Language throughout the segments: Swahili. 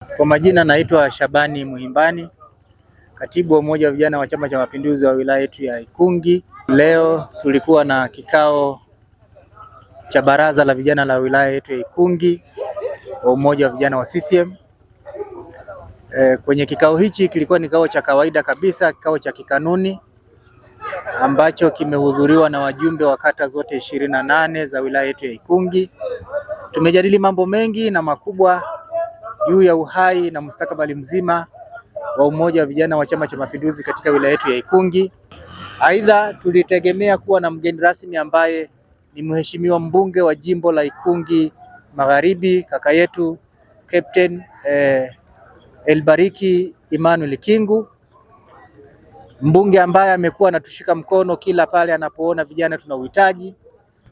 Kwa majina naitwa Shabani Muhimbani, katibu wa umoja wa vijana wa Chama cha Mapinduzi wa wilaya yetu ya Ikungi. Leo tulikuwa na kikao cha baraza la vijana la wilaya yetu ya Ikungi wa umoja wa vijana wa CCM. Kwenye kikao hichi kilikuwa ni kikao cha kawaida kabisa, kikao cha kikanuni ambacho kimehudhuriwa na wajumbe wa kata zote 28 za wilaya yetu ya Ikungi. Tumejadili mambo mengi na makubwa juu ya uhai na mustakabali mzima wa umoja wa vijana wa Chama cha Mapinduzi katika wilaya yetu ya Ikungi. Aidha, tulitegemea kuwa na mgeni rasmi ambaye ni mheshimiwa mbunge wa jimbo la Ikungi Magharibi, kaka yetu Captain Elbariki Emmanuel Kingu, mbunge ambaye amekuwa anatushika mkono kila pale anapoona vijana tuna uhitaji,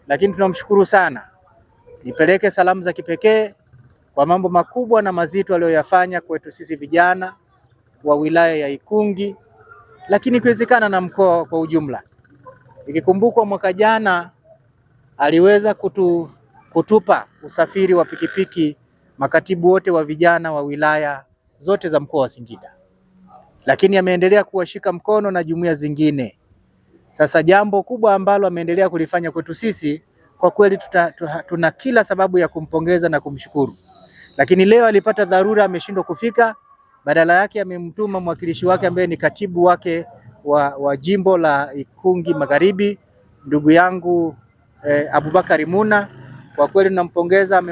lakini tunamshukuru sana. Nipeleke salamu za kipekee kwa mambo makubwa na mazito aliyoyafanya kwetu sisi vijana wa wilaya ya Ikungi, lakini kuwezekana na mkoa kwa ujumla. Ikikumbukwa mwaka jana aliweza kutupa usafiri wa pikipiki makatibu wote wa vijana wa wilaya zote za mkoa wa Singida, lakini ameendelea kuwashika mkono na jumuiya zingine. Sasa jambo kubwa ambalo ameendelea kulifanya kwetu sisi, kwa kweli tuna kila sababu ya kumpongeza na kumshukuru. Lakini leo alipata dharura, ameshindwa kufika, badala yake amemtuma mwakilishi wake ambaye ni katibu wake wa jimbo la Ikungi Magharibi, ndugu yangu Abubakari Muna. Kwa kweli tunampongeza,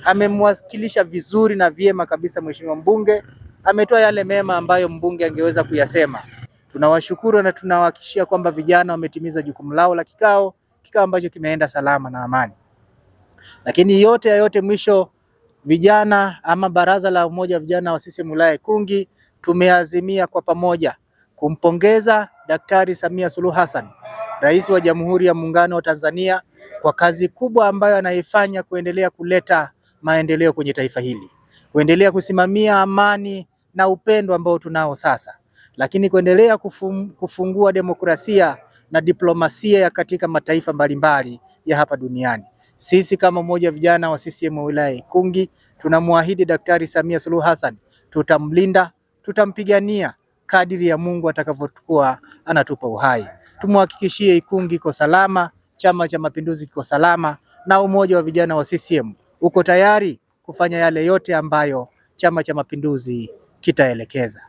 amemwakilisha vizuri na vyema kabisa mheshimiwa mbunge, ametoa yale mema ambayo mbunge angeweza kuyasema. Tunawashukuru na tunawahakikishia kwamba vijana wametimiza jukumu lao la kikao ambacho kimeenda salama na amani. Lakini yote mwisho, vijana ama baraza la umoja wa vijana wa CCM wilaya Ikungi tumeazimia kwa pamoja kumpongeza Daktari Samia Suluhu Hassan, Rais wa Jamhuri ya Muungano wa Tanzania, kwa kazi kubwa ambayo anaifanya kuendelea kuleta maendeleo kwenye taifa hili, kuendelea kusimamia amani na upendo ambao tunao sasa, lakini kuendelea kufungua demokrasia na diplomasia ya katika mataifa mbalimbali ya hapa duniani. Sisi kama umoja wa vijana wa CCM wilaya Ikungi tunamwahidi Daktari Samia Suluhu Hassan, tutamlinda, tutampigania kadiri ya Mungu atakavyokuwa anatupa uhai. Tumhakikishie Ikungi iko salama, Chama cha Mapinduzi kiko salama, na umoja wa vijana wa CCM uko tayari kufanya yale yote ambayo Chama cha Mapinduzi kitaelekeza.